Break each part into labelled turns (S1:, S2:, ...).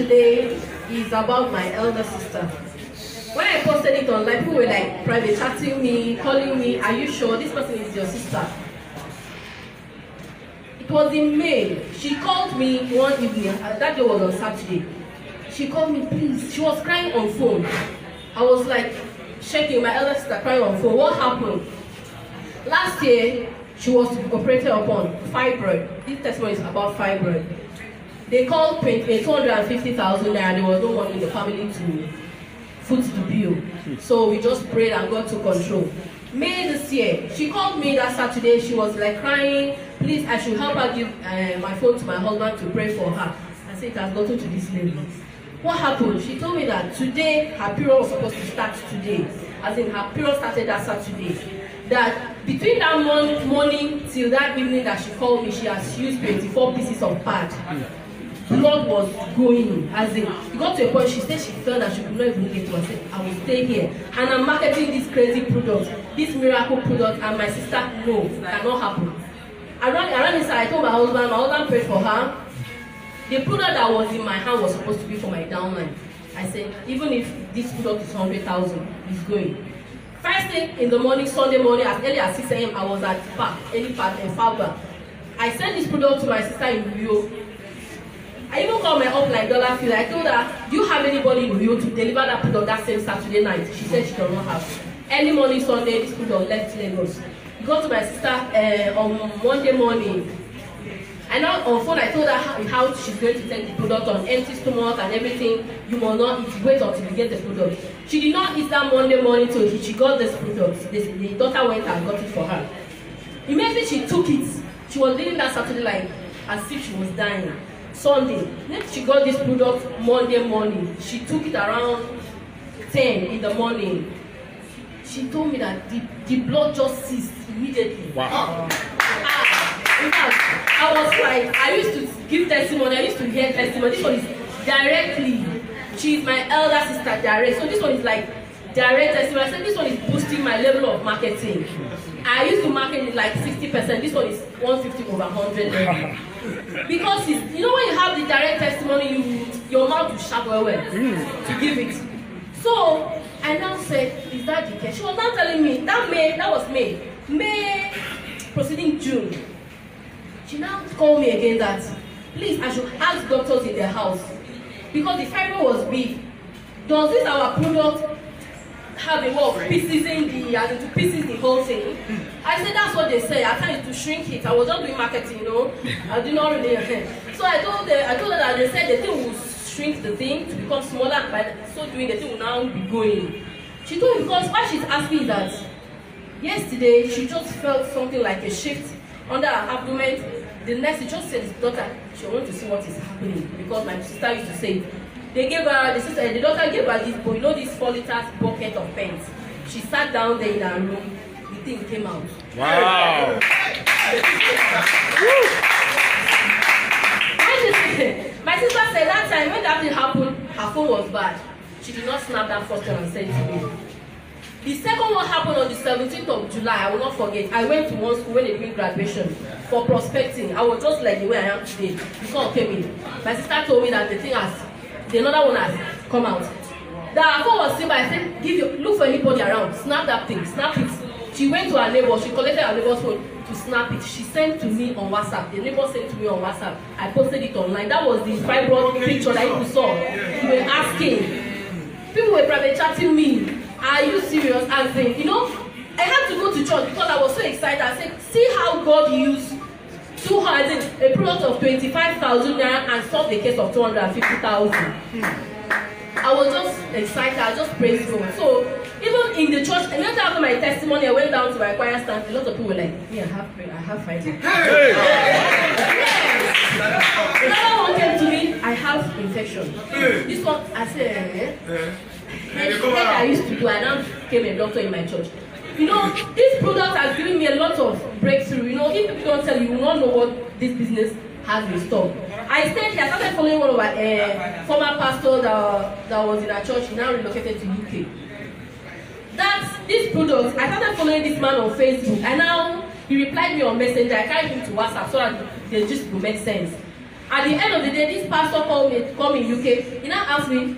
S1: today is about my elder sister. When I posted it online, people were like private chatting me, calling me, are you sure this person is your sister? It was in May. She called me one evening, that day was on Saturday. She called me, please. She was crying on phone. I was like shaking, my elder sister crying on phone. What happened? Last year, she was operated upon fibroid. This testimony is about fibroid. They called 250,000 naira. There was no money in the family to foot the bill. So we just prayed and God took control. May this year, she called me that Saturday. She was like crying. Please, I should help her give my phone to my husband to pray for her. I said, it has gotten to this level. What happened? She told me that today, her period was supposed to start today. As in, her period started that Saturday. That between that morning till that evening that she called me, she has used 24 pieces of pad. Blood was going, as in, it got to a point she said she felt that she could not even get to. I said, I will stay here. And I'm marketing this crazy product, this miracle product, and my sister, no, it cannot happen. Around this time, I told my husband prayed for her. The product that was in my hand was supposed to be for my downline. I said, even if this product is 100,000, it's going. First thing in the morning, Sunday morning, as early as 6 a.m., I was at Fibroid. I sent this product to my sister in Rio. I even called my upline, Dollar Field. I told her, do you have anybody in Rio to deliver that product that same Saturday night? She said she does not have. Early morning, Sunday, this product left Lagos. Got to my sister on Monday morning. And now on phone, I told her how she's going to take the product on empty stomach and everything. You must not eat, wait until you get the product. She did not eat that Monday morning till she got this product. The daughter went and got it for her. Immediately she took it. She was living that Saturday like as if she was dying. Sunday, next she got this product Monday morning. She took it around 10 in the morning. She told me that the blood just ceased immediately. Wow. In fact, I was like, I used to give testimony, I used to hear testimony. This one is directly. She is my elder sister direct. So this one is like direct testimony. I said this one is boosting my level of marketing. I used to market it like 60%. This one is 150 over 100 level. Because it's, you know when you have the direct testimony, your mouth will shut well to give it. So I now said, is that the case? She was now telling me that was May proceeding June. She now called me again that please I should ask doctors in their house because the fibroid was big. Does this our product have a way of pieces to pieces the whole thing? I said that's what they say. I tried to shrink it. I was not doing marketing, you know. I did not really. So I told her that they said the thing will shrink the thing to become smaller. By so doing, the thing will now be going. She told me because why she's asking is that yesterday she just felt something like a shift under her abdomen. The nurse just said his daughter she wants to see what is happening because my sister used to say they gave her the doctor gave her this, you know, this 4 liters bucket of pens. She sat down there in her room. The thing came out. Wow. My sister said that time when that thing happened, her phone was bad. She did not snap that first one and send it to me. The second one happened on the 17th of July. I will not forget. I went to one school when they did graduation for prospecting. I was just like the way I am today. The call came in. My sister told me that the another one has come out. The phone was simple. I said, look for anybody around. Snap that thing. Snap it. She went to her neighbor. She collected her neighbor's phone to snap it. She sent to me on WhatsApp. The neighbor sent to me on WhatsApp. I posted it online. That was the fibroid picture that you saw. You were asking. People were private chatting me. Are you serious? And saying, you know, I had to go to church because I was so excited. I said, see how God used 200, a product of 25,000 naira and solved the case of 250,000. I was just excited. I just praised God. So even in the church, and then after my testimony, I went down to my choir stand. A lot of people were like, me, I have fibroid. Yes. Another one came to me. I have infection. This one, I said, I used to do. I now became a doctor in my church. You know, this product has given me a lot of breakthrough. You know, if people don't tell you, you will not know what this business has in store. I stayed here. I started following one of our former pastors that was in our church. He now relocated to UK. This product, I started following this man on Facebook, and now he replied me on Messenger. I carried him to WhatsApp so that they just will make sense. At the end of the day, this pastor called me, in UK. He now asked me,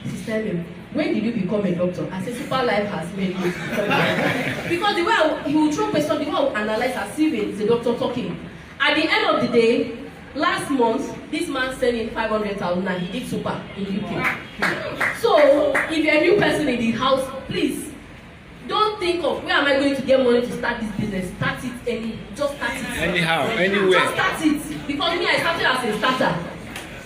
S1: Sister Ellen, when did you become a doctor? I said, Superlife has made me. Because the way he will throw question, the way I will analyze as if it's a doctor talking. At the end of the day, last month, this man sent in 500,000 and he did super in the UK. So, if you're a new person in the house, please, don't think of where am I going to get money to start this business. Start it just start it.
S2: Anyhow, anywhere.
S1: Just start it. Because me, I started as a starter.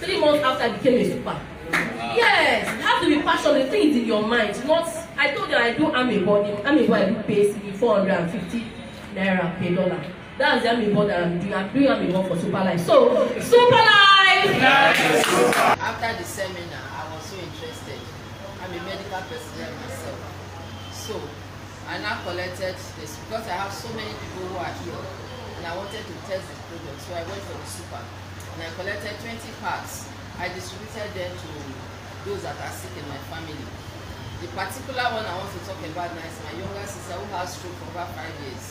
S1: 3 months after I became a super. Yes, you have to be passionate. The thing is in your mind. Not, I told you I do amebo. Amebo I do pay 450 naira per dollar. That's the amebo that I'm doing. I'm doing amebo for Superlife. So, Superlife!
S3: After the seminar, I was so interested. I'm a medical personnel myself. So, I now collected this because I have so many people who are here and I wanted to test this product. So I went for the super and I collected 20 packs. I distributed them to those that are sick in my family. The particular one I want to talk about now is my younger sister who has stroke for over 5 years.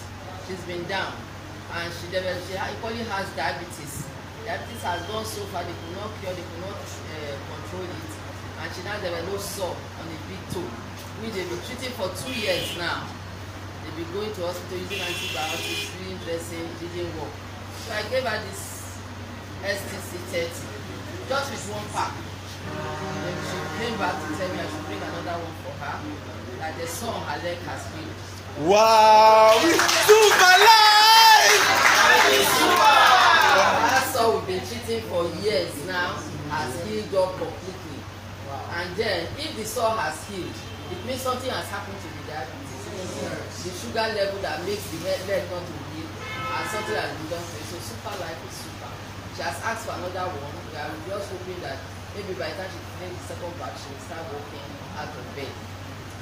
S3: She's been down and she equally has diabetes. Diabetes has gone so far they could not cure, they could not control it, and she now developed no sore on the big toe, which they've been treating for 2 years now. They've been going to hospital using antibiotics, doing dressing, it didn't work. So I gave her this stc30 just with 1 pack. Then she came back to tell me I should bring another one for her, that the sore on her leg has healed.
S2: Wow! Superlife!
S3: That sore we've been treating for years now has healed up completely. And then if the sore has healed, it means something has happened to the diabetes. The sugar level that makes the leg not to heal, and something has been done for it. So Superlife is super. She has asked for another one. We are just hoping that maybe by the time she finishes the second batch, she will start walking out of bed.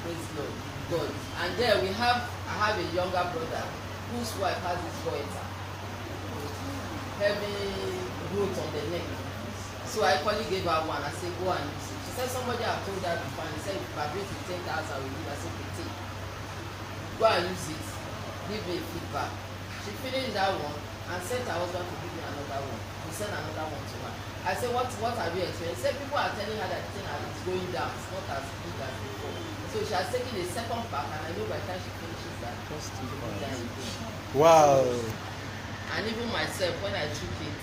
S3: Praise the Lord. God. And then I have a younger brother whose wife has this goiter, heavy growth on the neck. So I equally gave her one. I said, go and use it. She said somebody have told her before and said if I bring 10,000 we give. I said, take. Go and use it. Give me feedback. She finished that one and sent her husband to give me another one. We sent another one to her. I said, what have you experienced? She said people are telling her that the thing is going down. It's not as big as before. So she has taken the second pack and I know by the time she finishes that, she will be done again.
S2: Wow!
S3: And even myself, when I took it,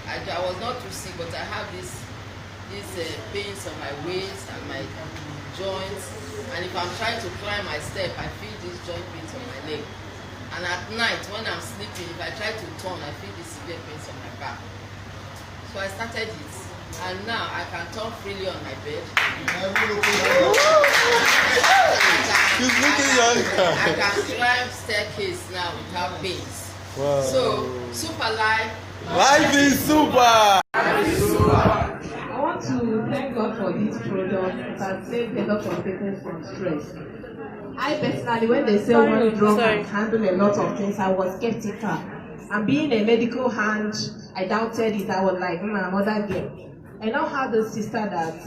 S3: I was not too sick, but I have these pains on my waist and my joints. And if I'm trying to climb my step, I feel these joint pains on my leg. And at night, when I'm sleeping, if I try to turn, I feel these severe pains on my back. So I started it, and now I can turn freely on my bed. I can climb staircase now without pains.
S2: Wow.
S3: So, Superlife.
S2: Life is super!
S1: I want to thank God for this product that saved a lot of people from stress. I personally, when they say one drug can handle a lot of things, I was skeptical. And being a medical hand, I doubted it. I was like, another game. I now have a sister that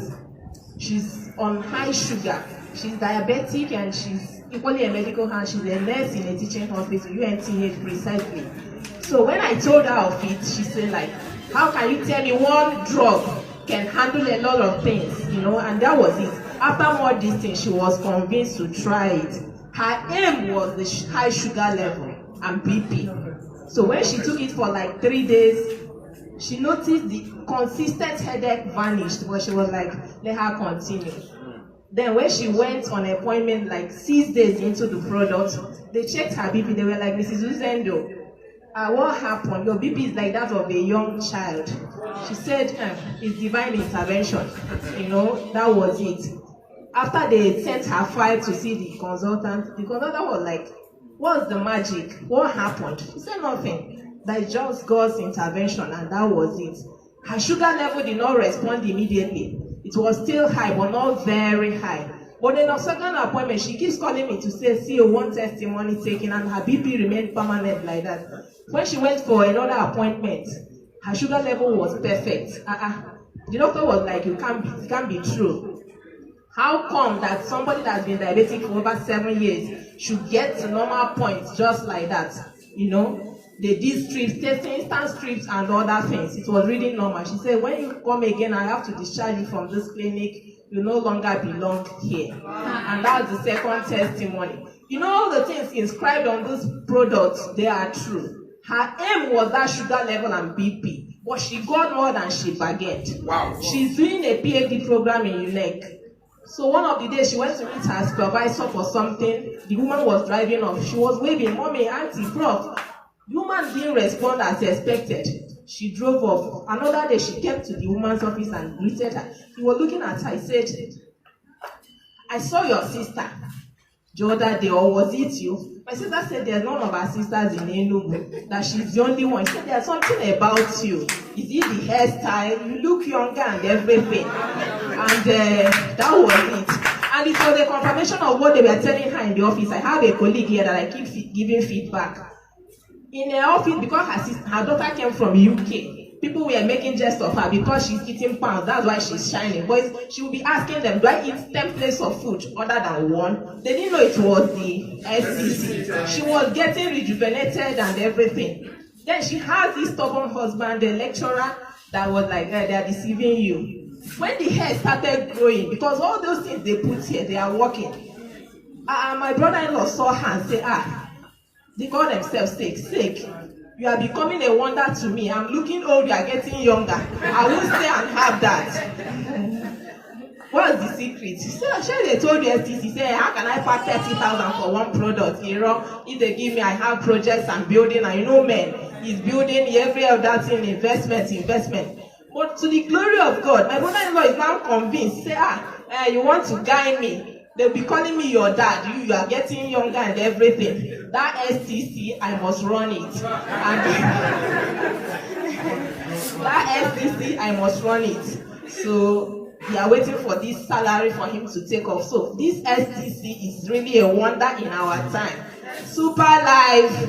S1: she's on high sugar. She's diabetic and she's equally a medical hand. She's a nurse in a teaching hospital, UNTH precisely. So when I told her of it, she said like, how can you tell me one drug can handle a lot of things, you know? And that was it. After more distance, she was convinced to try it. Her aim was the high sugar level and BP. So when she took it for like 3 days, she noticed the consistent headache vanished, but she was like, let her continue. Then when she went on an appointment like 6 days into the product, they checked her BP. They were like, Mrs. Uzendo, what happened? Your BP is like that of a young child. She said, it's divine intervention. You know, that was it. After they sent her file to see the consultant was like, what's the magic? What happened? She said nothing. That just God's intervention, and that was it. Her sugar level did not respond immediately. It was still high, but not very high. But in her second appointment, she keeps calling me to say, see, one testimony taken, and her BP remained permanent like that. When she went for another appointment, her sugar level was perfect. The doctor was like, it can't be true. How come that somebody that's been diabetic for over 7 years should get to normal points just like that? You know?
S4: they did strips, testing instant strips and other things. It was really normal. She said, when you come again, I have to discharge you from this clinic. You no longer belong here. And that's the second testimony. You know, all the things inscribed on this product, they are true. Her aim was that sugar level and BP, but she got more than she bargained.
S2: Wow.
S4: She's doing a PhD program in UNEC. So one of the days she went to meet her supervisor for something. The woman was driving off. She was waving, "Mommy, auntie, prof." The woman didn't respond as expected. She drove off. Another day she came to the woman's office and greeted her. He was looking at her. He said, "I saw your sister the other day, or was it you?" My sister said there's none of her sisters in Enugu, that she's the only one. She said there's something about you. Is it the hairstyle? You look younger and everything. And that was it. And it was a confirmation of what they were telling her in the office. I have a colleague here that I keep giving feedback. In her office, because her daughter came from UK, people were making jest of her because she's eating pounds. That's why she's shining. But she will be asking them, do I eat 10 plates of food other than one? They didn't know it was the SCC. She was getting rejuvenated and everything. Then she has this stubborn husband, the lecturer, that was like, they're deceiving you. When the hair started growing, because all those things they put here, they are working. My brother-in-law saw her and said, they call themselves sick. You are becoming a wonder to me. I'm looking old, you are getting younger. I won't stay and have that. What's the secret? So sure they told you STC, say, how can I pack 30,000 for one product? You know, if they give me, I have projects I'm building, and you know, man, he's building every other thing, investment. But to the glory of God, my brother-in-law is now convinced, say, you want to guide me. They'll be calling me your dad. You are getting younger and everything. That STC, I must run it. That STC, I must run it. So we are waiting for this salary for him to take off. So this STC is really a wonder in our time. Superlife.